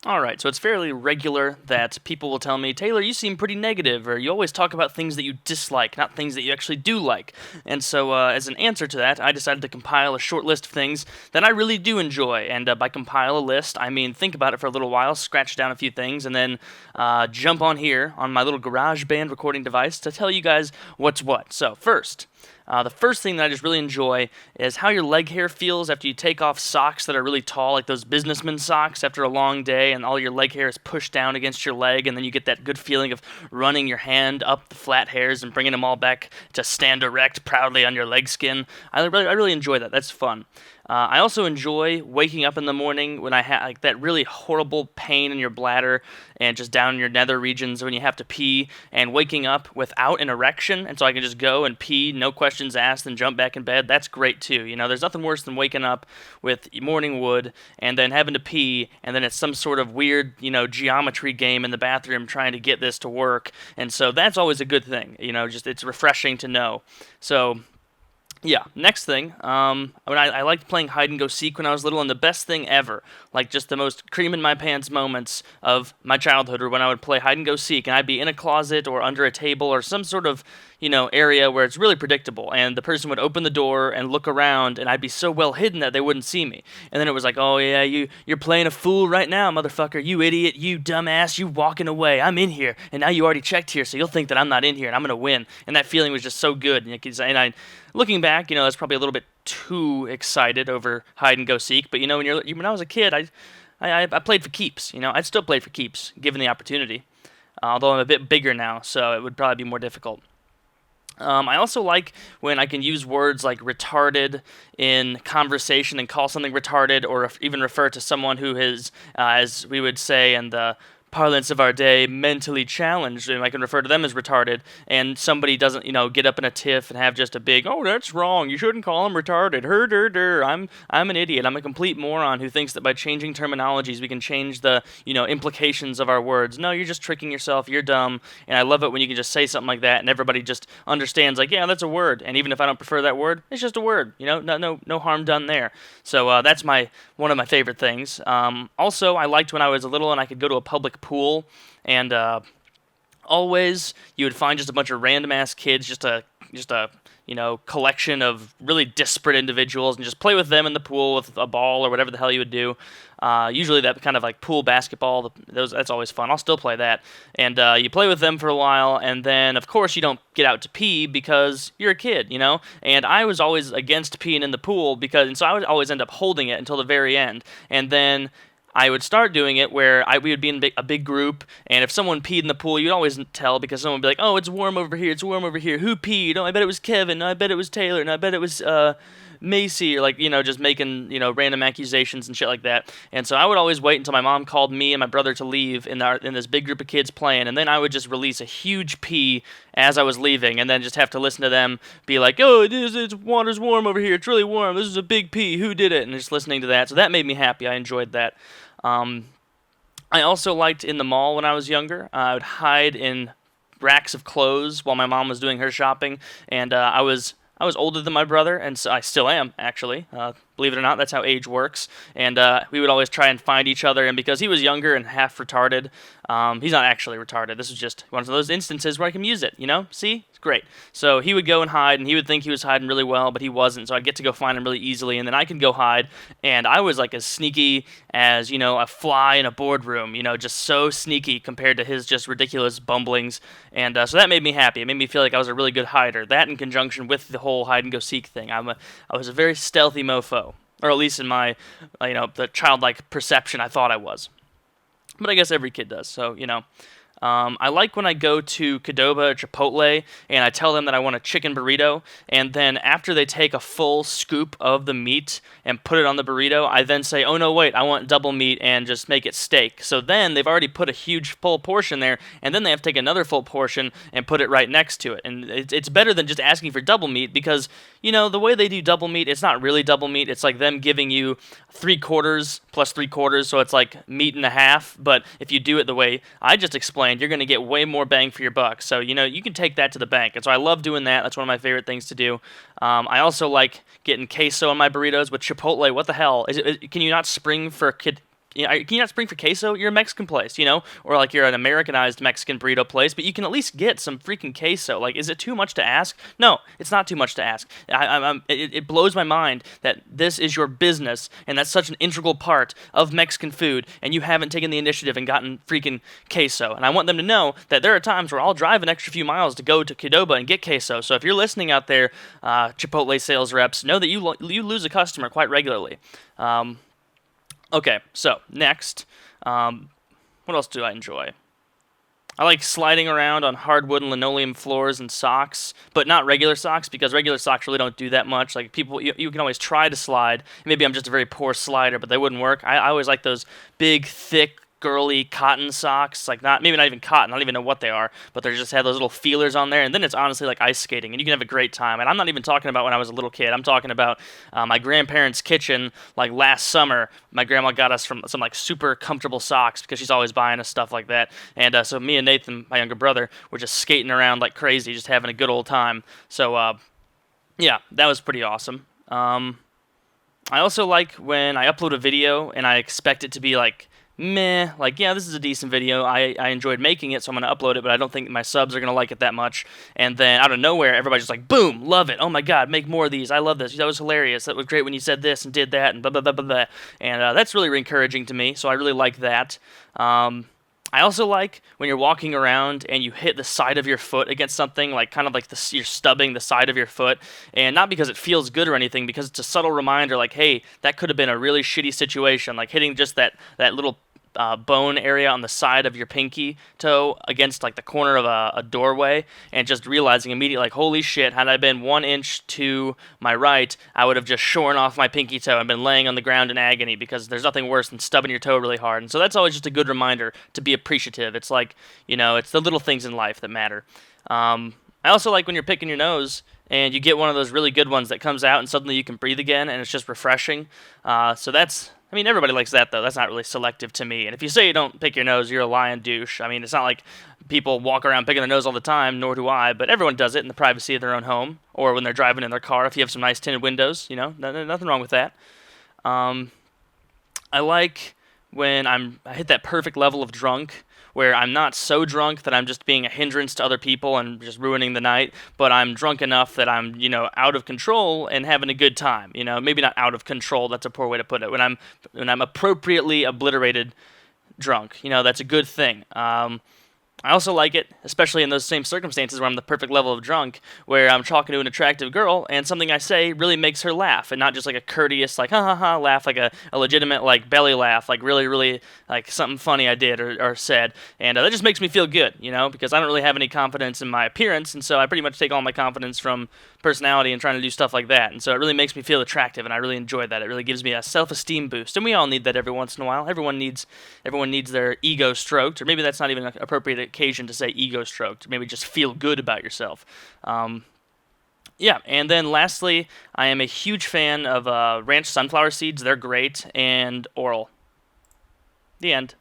All right, so it's fairly regular that people will tell me, Taylor, you seem pretty negative, or you always talk about things that you dislike, not things that you actually do like. And so, as an answer to that, I decided to compile a short list of things that I really do enjoy. And by compile a list, I mean think about it for a little while, scratch down a few things, and then jump on here on my little GarageBand recording device to tell you guys what's what. So, first, the first thing that I just really enjoy is how your leg hair feels after you take off socks that are really tall, like those businessman socks after a long day, and all your leg hair is pushed down against your leg, and then you get that good feeling of running your hand up the flat hairs and bringing them all back to stand erect proudly on your leg skin. I really enjoy that. That's fun. I also enjoy waking up in the morning when I have like that really horrible pain in your bladder and just down in your nether regions when you have to pee, and waking up without an erection, and so I can just go and pee, no questions asked, and jump back in bed. That's great too. You know, there's nothing worse than waking up with morning wood and then having to pee, and then it's some sort of weird, geometry game in the bathroom trying to get this to work. And so that's always a good thing. Just it's refreshing to know. So yeah, next thing, I liked playing hide and go seek when I was little, and the best thing ever, like just the most cream in my pants moments of my childhood, were when I would play hide and go seek, and I'd be in a closet or under a table or some sort of, area where it's really predictable, and the person would open the door and look around, and I'd be so well hidden that they wouldn't see me. And then it was like, oh yeah, you're playing a fool right now, motherfucker, you idiot, you dumbass, you walking away. I'm in here, and now you already checked here, so you'll think that I'm not in here, and I'm gonna win. And that feeling was just so good, and I. Looking back, that's probably a little bit too excited over hide and go seek. But when I was a kid, I played for keeps. I'd still play for keeps given the opportunity. Although I'm a bit bigger now, so it would probably be more difficult. I also like when I can use words like retarded in conversation and call something retarded, or even refer to someone who is, as we would say in the parlance of our day, mentally challenged, and I can refer to them as retarded, and somebody doesn't, get up in a tiff and have just a big, oh, that's wrong, you shouldn't call them retarded, I'm an idiot, I'm a complete moron who thinks that by changing terminologies we can change the, implications of our words. No, you're just tricking yourself, you're dumb, and I love it when you can just say something like that and everybody just understands, like, yeah, that's a word, and even if I don't prefer that word, it's just a word, no harm done there. So that's one of my favorite things. Also, I liked when I was little and I could go to a public pool, and always you would find just a bunch of random ass kids, just a collection of really disparate individuals, and just play with them in the pool with a ball or whatever the hell you would do. Usually that kind of like pool basketball, that's always fun. I'll still play that. And you play with them for a while, and then of course you don't get out to pee because you're a kid, And I was always against peeing in the pool and so I would always end up holding it until the very end, and then I would start doing it where we would be in a big group, and if someone peed in the pool, you'd always tell because someone would be like, oh, it's warm over here, who peed? Oh, I bet it was Kevin, no, I bet it was Taylor, and I bet it was Macy, or like, just making, random accusations and shit like that. And so I would always wait until my mom called me and my brother to leave in this big group of kids playing, and then I would just release a huge pee as I was leaving, and then just have to listen to them be like, oh, it's water's warm over here, it's really warm, this is a big pee, who did it? And just listening to that. So that made me happy. I enjoyed that. I also liked in the mall when I was younger. I would hide in racks of clothes while my mom was doing her shopping, and I was older than my brother, and so I still am, actually. Believe it or not, that's how age works. And we would always try and find each other, and because he was younger and half retarded, he's not actually retarded. This is just one of those instances where I can use it, See? It's great. So he would go and hide, and he would think he was hiding really well, but he wasn't, so I'd get to go find him really easily, and then I could go hide, and I was like as sneaky as, a fly in a boardroom, just so sneaky compared to his just ridiculous bumblings, and so that made me happy. It made me feel like I was a really good hider. That in conjunction with the whole hide-and-go-seek thing. I was a very stealthy mofo, or at least in my, the childlike perception I thought I was. But I guess every kid does, so, I like when I go to Qdoba or Chipotle and I tell them that I want a chicken burrito, and then after they take a full scoop of the meat and put it on the burrito, I then say, oh no, wait, I want double meat and just make it steak. So then they've already put a huge full portion there, and then they have to take another full portion and put it right next to it. And it's better than just asking for double meat because, the way they do double meat, it's not really double meat. It's like them giving you 3/4 plus 3/4, so it's like meat and a half. But if you do it the way I just explained, you're going to get way more bang for your buck. So, you can take that to the bank. And so I love doing that. That's one of my favorite things to do. I also like getting queso on my burritos with Chipotle. What the hell? Can you not spring for can you not spring for queso? You're a Mexican place, or like you're an Americanized Mexican burrito place, but you can at least get some freaking queso. Like, is it too much to ask? No, it's not too much to ask. It blows my mind that this is your business, and that's such an integral part of Mexican food, and you haven't taken the initiative and gotten freaking queso. And I want them to know that there are times where I'll drive an extra few miles to go to Qdoba and get queso. So if you're listening out there, Chipotle sales reps, know that you lose a customer quite regularly. Okay, so next, what else do I enjoy? I like sliding around on hardwood and linoleum floors and socks, but not regular socks, because regular socks really don't do that much. Like, people, you can always try to slide. Maybe I'm just a very poor slider, but they wouldn't work. I always like those big, thick, girly cotton socks. Like, maybe not even cotton. I don't even know what they are, but they just have those little feelers on there, and then it's honestly like ice skating, and you can have a great time. And I'm not even talking about when I was a little kid. I'm talking about my grandparents' kitchen. Like, last summer, my grandma got us from some like super comfortable socks, because she's always buying us stuff like that. And so me and Nathan, my younger brother, were just skating around like crazy, just having a good old time. So yeah, that was pretty awesome. I also like when I upload a video and I expect it to be like meh, like, yeah, this is a decent video. I enjoyed making it, so I'm going to upload it, but I don't think my subs are going to like it that much. And then out of nowhere, everybody's just like, boom, love it. Oh my god, make more of these. I love this. That was hilarious. That was great when you said this and did that and blah, blah, blah, blah, blah. And that's really encouraging to me, so I really like that. I also like when you're walking around and you hit the side of your foot against something, like kind of like you're stubbing the side of your foot, and not because it feels good or anything, because it's a subtle reminder, like, hey, that could have been a really shitty situation, like hitting just that little bone area on the side of your pinky toe against like the corner of a doorway, and just realizing immediately, like, holy shit, had I been 1 inch to my right, I would have just shorn off my pinky toe and been laying on the ground in agony, because there's nothing worse than stubbing your toe really hard. And so that's always just a good reminder to be appreciative. It's like, it's the little things in life that matter. I also like when you're picking your nose and you get one of those really good ones that comes out and suddenly you can breathe again, and it's just refreshing. So that's, everybody likes that, though. That's not really selective to me. And if you say you don't pick your nose, you're a lying douche. It's not like people walk around picking their nose all the time, nor do I, but everyone does it in the privacy of their own home, or when they're driving in their car, if you have some nice tinted windows, nothing wrong with that. I like when I hit that perfect level of drunk, where I'm not so drunk that I'm just being a hindrance to other people and just ruining the night, but I'm drunk enough that I'm, out of control and having a good time. Maybe not out of control, that's a poor way to put it. When I'm appropriately obliterated drunk, that's a good thing. I also like it, especially in those same circumstances where I'm the perfect level of drunk, where I'm talking to an attractive girl and something I say really makes her laugh, and not just like a courteous, like, ha ha ha laugh, like a legitimate, like, belly laugh, like really, really, like something funny I did or said. And that just makes me feel good, because I don't really have any confidence in my appearance, and so I pretty much take all my confidence from personality and trying to do stuff like that. And so it really makes me feel attractive, and I really enjoy that. It really gives me a self-esteem boost, and we all need that every once in a while. Everyone needs their ego stroked, or maybe that's not even an appropriate occasion to say ego stroked. Maybe just feel good about yourself. Yeah, and then lastly, I am a huge fan of ranch sunflower seeds. They're great, and Oral. The end.